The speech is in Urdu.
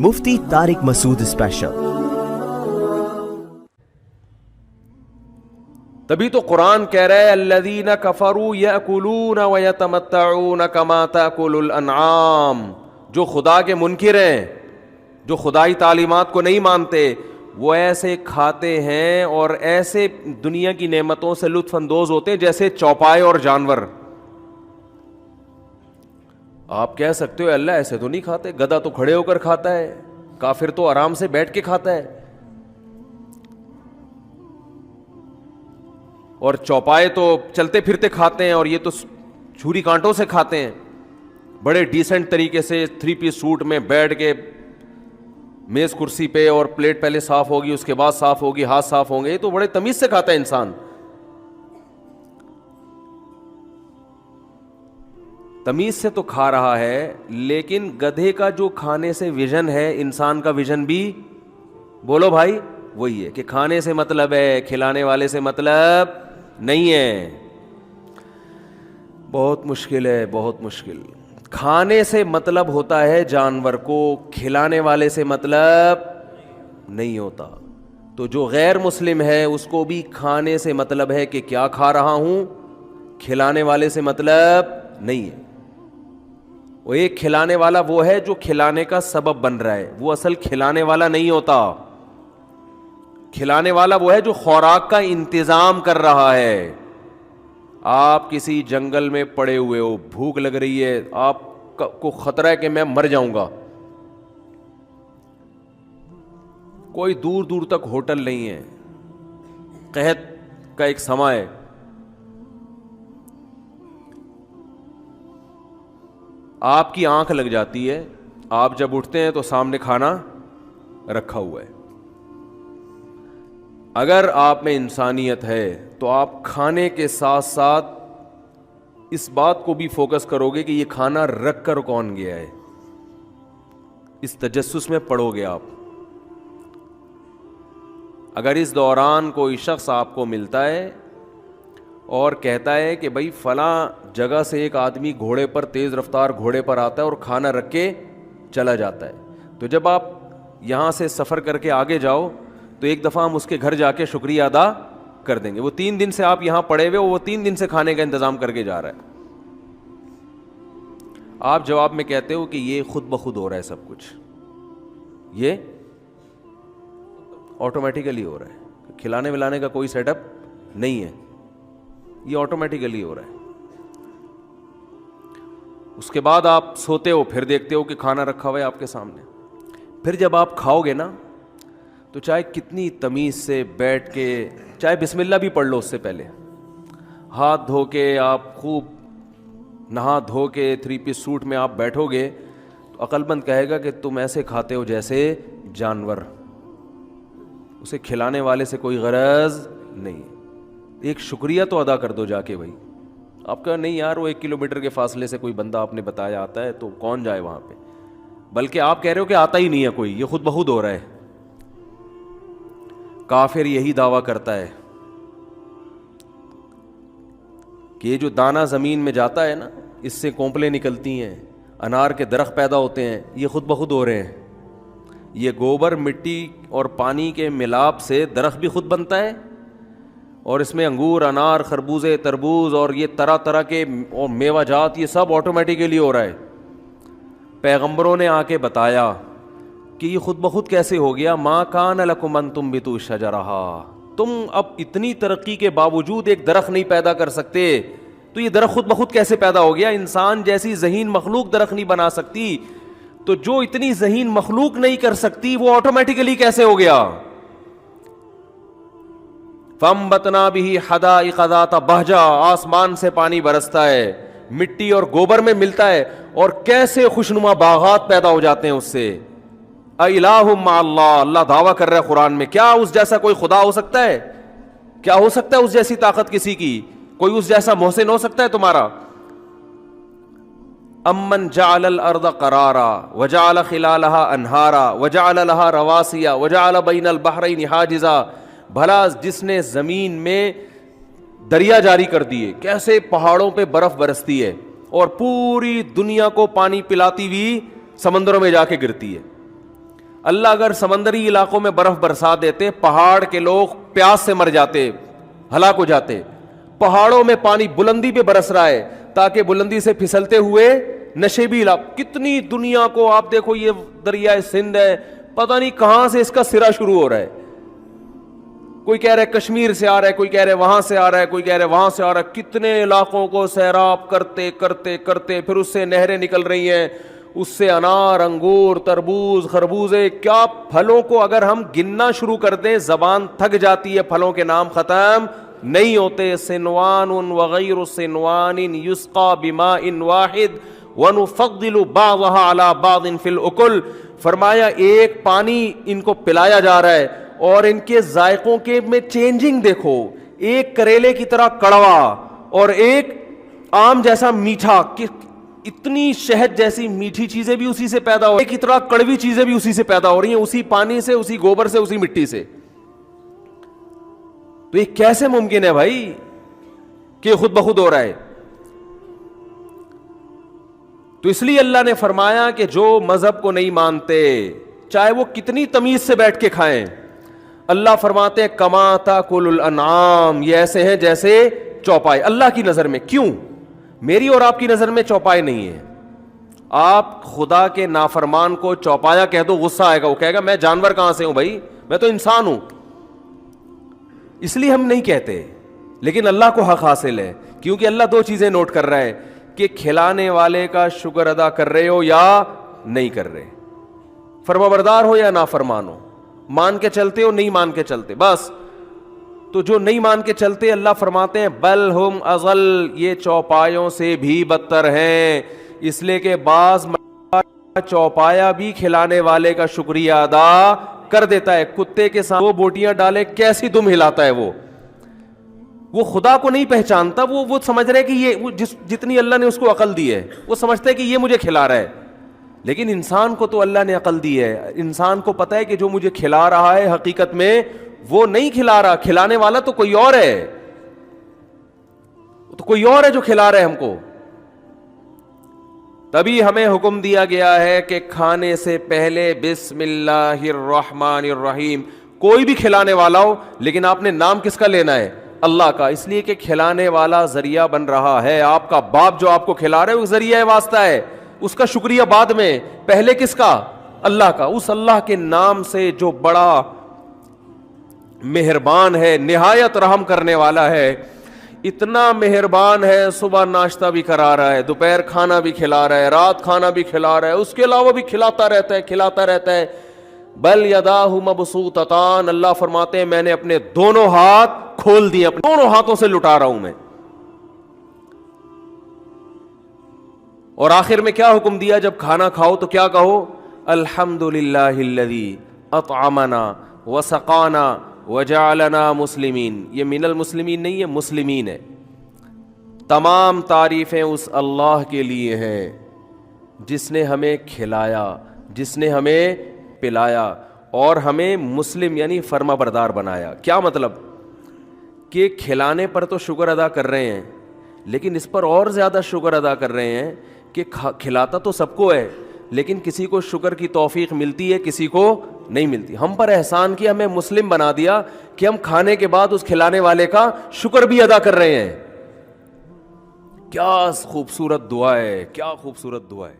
مفتی طارق مسعود اسپیشل۔ تبھی تو قرآن کہہ رہا ہے الذین کفروا یأکلون ویتمتعون کما تأکل الانعام، جو خدا کے منکر ہیں، جو خدائی تعلیمات کو نہیں مانتے، وہ ایسے کھاتے ہیں اور ایسے دنیا کی نعمتوں سے لطف اندوز ہوتے ہیں جیسے چوپائے اور جانور۔ آپ کہہ سکتے ہو اللہ ایسے تو نہیں کھاتے، گدھا تو کھڑے ہو کر کھاتا ہے، کافر تو آرام سے بیٹھ کے کھاتا ہے، اور چوپائے تو چلتے پھرتے کھاتے ہیں، اور یہ تو چھری کانٹوں سے کھاتے ہیں، بڑے ڈیسنٹ طریقے سے 3 پیس سوٹ میں بیٹھ کے میز کرسی پہ، اور پلیٹ پہلے صاف ہوگی، اس کے بعد صاف ہوگی، ہاتھ صاف ہوں گے، یہ تو بڑے تمیز سے کھاتا ہے انسان، تمیز سے تو کھا رہا ہے۔ لیکن گدھے کا جو کھانے سے ویژن ہے، انسان کا ویژن بھی بولو بھائی وہی ہے کہ کھانے سے مطلب ہے، کھلانے والے سے مطلب نہیں ہے۔ بہت مشکل ہے، بہت مشکل۔ کھانے سے مطلب ہوتا ہے جانور کو، کھلانے والے سے مطلب نہیں ہوتا۔ تو جو غیر مسلم ہے اس کو بھی کھانے سے مطلب ہے کہ کیا کھا رہا ہوں، کھلانے والے سے مطلب نہیں ہے۔ وہ ایک کھلانے والا وہ ہے جو کھلانے کا سبب بن رہا ہے، وہ اصل کھلانے والا نہیں ہوتا۔ کھلانے والا وہ ہے جو خوراک کا انتظام کر رہا ہے۔ آپ کسی جنگل میں پڑے ہوئے ہو، بھوک لگ رہی ہے، آپ کو خطرہ ہے کہ میں مر جاؤں گا، کوئی دور دور تک ہوٹل نہیں ہے، قحط کا ایک سماں ہے، آپ کی آنکھ لگ جاتی ہے، آپ جب اٹھتے ہیں تو سامنے کھانا رکھا ہوا ہے۔ اگر آپ میں انسانیت ہے تو آپ کھانے کے ساتھ ساتھ اس بات کو بھی فوکس کرو گے کہ یہ کھانا رکھ کر کون گیا ہے، اس تجسس میں پڑو گے آپ۔ اگر اس دوران کوئی شخص آپ کو ملتا ہے اور کہتا ہے کہ بھائی فلاں جگہ سے ایک آدمی گھوڑے پر، تیز رفتار گھوڑے پر آتا ہے اور کھانا رکھ کے چلا جاتا ہے، تو جب آپ یہاں سے سفر کر کے آگے جاؤ تو ایک دفعہ ہم اس کے گھر جا کے شکریہ ادا کر دیں گے۔ وہ 3 دن سے آپ یہاں پڑے ہوئے، وہ 3 دن سے کھانے کا انتظام کر کے جا رہا ہے، آپ جواب میں کہتے ہو کہ یہ خود بخود ہو رہا ہے، سب کچھ یہ آٹومیٹیکلی ہو رہا ہے، کھلانے ولانے کا کوئی سیٹ اپ نہیں ہے، یہ آٹومیٹیکلی ہو رہا ہے۔ اس کے بعد آپ سوتے ہو، پھر دیکھتے ہو کہ کھانا رکھا ہوا ہے آپ کے سامنے، پھر جب آپ کھاؤ گے نا تو چاہے کتنی تمیز سے بیٹھ کے، چاہے بسم اللہ بھی پڑھ لو اس سے پہلے، ہاتھ دھو کے آپ خوب نہا دھو کے 3 پیس سوٹ میں آپ بیٹھو گے تو عقل مند کہے گا کہ تم ایسے کھاتے ہو جیسے جانور، اسے کھلانے والے سے کوئی غرض نہیں۔ ایک شکریہ تو ادا کر دو جا کے بھائی۔ آپ کہا نہیں یار وہ 1 کلومیٹر کے فاصلے سے کوئی بندہ آپ نے بتایا آتا ہے تو کون جائے وہاں پہ، بلکہ آپ کہہ رہے ہو کہ آتا ہی نہیں ہے کوئی، یہ خود بخود ہو رہا ہے۔ کافر یہی دعویٰ کرتا ہے کہ یہ جو دانہ زمین میں جاتا ہے نا، اس سے کونپلیں نکلتی ہیں، انار کے درخت پیدا ہوتے ہیں، یہ خود بخود ہو رہے ہیں۔ یہ گوبر، مٹی اور پانی کے ملاپ سے درخت بھی خود بنتا ہے، اور اس میں انگور، انار، خربوزے، تربوز اور یہ طرح طرح کے اور میوہ جات، یہ سب آٹومیٹیکلی ہو رہا ہے۔ پیغمبروں نے آ کے بتایا کہ یہ خود بخود کیسے ہو گیا۔ ما کان لکم ان تنبتوا شجرہ، تم اب اتنی ترقی کے باوجود ایک درخت نہیں پیدا کر سکتے، تو یہ درخت خود بخود کیسے پیدا ہو گیا؟ انسان جیسی ذہین مخلوق درخت نہیں بنا سکتی، تو جو اتنی ذہین مخلوق نہیں کر سکتی وہ آٹومیٹیکلی کیسے ہو گیا؟ فَأَنبَتْنَا بِهِ حَدَائِقَ ذَاتَ بَهْجَةٍ، آسمان سے پانی برستا ہے، مٹی اور گوبر میں ملتا ہے، اور کیسے خوشنما باغات پیدا ہو جاتے ہیں اس سے۔ اَإِلَٰهٌ مَّعَ اللَّهِ، اللہ دعویٰ کر رہا ہے قرآن میں، کیا اس جیسا کوئی خدا ہو سکتا ہے؟ کیا ہو سکتا ہے اس جیسی طاقت کسی کی؟ کوئی اس جیسا محسن ہو سکتا ہے تمہارا؟ امن جعل الارض قرارا وجعل خلالها انہارا وجعل لها رواسیا وجعل بین البحرین حاجزا، بھلا جس نے زمین میں دریا جاری کر دیے، کیسے پہاڑوں پہ برف برستی ہے اور پوری دنیا کو پانی پلاتی ہوئی سمندروں میں جا کے گرتی ہے، اللہ اگر سمندری علاقوں میں برف برسا دیتے, پہاڑ کے لوگ پیاس سے مر جاتے, ہلاک ہو جاتے. پہاڑوں میں پانی بلندی پہ برس رہا ہے تاکہ بلندی سے پھسلتے ہوئے نشیبی علاقہ, کتنی دنیا کو آپ دیکھو, یہ دریائے سندھ ہے, پتہ نہیں کہاں سے اس کا سرا شروع ہو رہا ہے. کوئی کہہ رہا ہے کشمیر سے آ رہا ہے, کوئی کہہ رہا ہے وہاں سے آ رہا ہے, کوئی کہہ رہا ہے وہاں سے آ رہا ہے. کتنے علاقوں کو سیراب کرتے کرتے کرتے پھر اس سے نہریں نکل رہی ہیں, اس سے انار, انگور, تربوز, خربوزے, کیا پھلوں کو اگر ہم گننا شروع کر دیں زبان تھک جاتی ہے, پھلوں کے نام ختم نہیں ہوتے. سنوان وغیر سنوان یسقى بماء واحد ونفضل بعضها على بعض في الاكل. فرمایا ایک پانی ان کو پلایا جا رہا ہے اور ان کے ذائقوں کے میں چینجنگ دیکھو, ایک کریلے کی طرح کڑوا اور ایک آم جیسا میٹھا, اتنی شہد جیسی میٹھی چیزیں بھی اسی سے پیدا ہو رہی ہیں, ایک طرح کڑوی چیزیں بھی اسی سے پیدا ہو رہی ہیں, اسی پانی سے, اسی گوبر سے, اسی مٹی سے. تو یہ کیسے ممکن ہے بھائی کہ خود بخود ہو رہا ہے؟ تو اس لیے اللہ نے فرمایا کہ جو مذہب کو نہیں مانتے چاہے وہ کتنی تمیز سے بیٹھ کے کھائیں, اللہ فرماتے ہیں کما تاکل الانعام, یہ ایسے ہیں جیسے چوپائے. اللہ کی نظر میں, کیوں میری اور آپ کی نظر میں چوپائے نہیں ہے. آپ خدا کے نافرمان کو چوپایا کہہ دو, غصہ آئے گا, وہ کہے گا میں جانور کہاں سے ہوں بھائی, میں تو انسان ہوں. اس لیے ہم نہیں کہتے, لیکن اللہ کو حق حاصل ہے, کیونکہ اللہ دو چیزیں نوٹ کر رہا ہے کہ کھلانے والے کا شکر ادا کر رہے ہو یا نہیں کر رہے, فرمانبردار ہو یا نافرمان ہو, مان کے چلتے ہو نہیں مان کے چلتے. بس تو جو نہیں مان کے چلتے, اللہ فرماتے ہیں بل ہم اضل, یہ چوپایوں سے بھی بدتر ہیں. اس لیے کہ بعض چوپایا بھی کھلانے والے کا شکریہ ادا کر دیتا ہے. کتے کے ساتھ وہ بوٹیاں ڈالے کیسی دم ہلاتا ہے, وہ خدا کو نہیں پہچانتا. وہ سمجھ رہے کہ یہ جتنی اللہ نے اس کو عقل دی ہے وہ سمجھتا ہے کہ یہ مجھے کھلا رہا ہے, لیکن انسان کو تو اللہ نے عقل دی ہے. انسان کو پتا ہے کہ جو مجھے کھلا رہا ہے حقیقت میں وہ نہیں کھلا رہا, کھلانے والا تو کوئی اور ہے, تو کوئی اور ہے جو کھلا رہا ہے ہم کو. تبھی ہمیں حکم دیا گیا ہے کہ کھانے سے پہلے بسم اللہ الرحمن الرحیم, کوئی بھی کھلانے والا ہو, لیکن آپ نے نام کس کا لینا ہے؟ اللہ کا. اس لیے کہ کھلانے والا ذریعہ بن رہا ہے, آپ کا باپ جو آپ کو کھلا رہے وہ ذریعہ واسطہ ہے, اس کا شکریہ بعد میں, پہلے کس کا؟ اللہ کا. اس اللہ کے نام سے جو بڑا مہربان ہے, نہایت رحم کرنے والا ہے, اتنا مہربان ہے, صبح ناشتہ بھی کرا رہا ہے, دوپہر کھانا بھی کھلا رہا ہے, رات کھانا بھی کھلا رہا ہے, اس کے علاوہ بھی کھلاتا رہتا ہے. بل یداہ مبسوطتان, اللہ فرماتے ہیں میں نے اپنے دونوں ہاتھ کھول دیے, اپنے دونوں ہاتھوں سے لٹا رہا ہوں میں. اور آخر میں کیا حکم دیا؟ جب کھانا کھاؤ تو کیا کہو؟ الحمدللہ الذی اطعمنا وسقانا وجعلنا مسلمین. یہ من المسلمین نہیں ہے, مسلمین ہے. تمام تعریفیں اس اللہ کے لیے ہیں جس نے ہمیں کھلایا, جس نے ہمیں پلایا اور ہمیں مسلم یعنی فرما بردار بنایا. کیا مطلب؟ کہ کھلانے پر تو شکر ادا کر رہے ہیں, لیکن اس پر اور زیادہ شکر ادا کر رہے ہیں کہ کھلاتا تو سب کو ہے, لیکن کسی کو شکر کی توفیق ملتی ہے, کسی کو نہیں ملتی. ہم پر احسان کیا, ہمیں مسلم بنا دیا کہ ہم کھانے کے بعد اس کھلانے والے کا شکر بھی ادا کر رہے ہیں. کیا خوبصورت دعا ہے, کیا خوبصورت دعا ہے.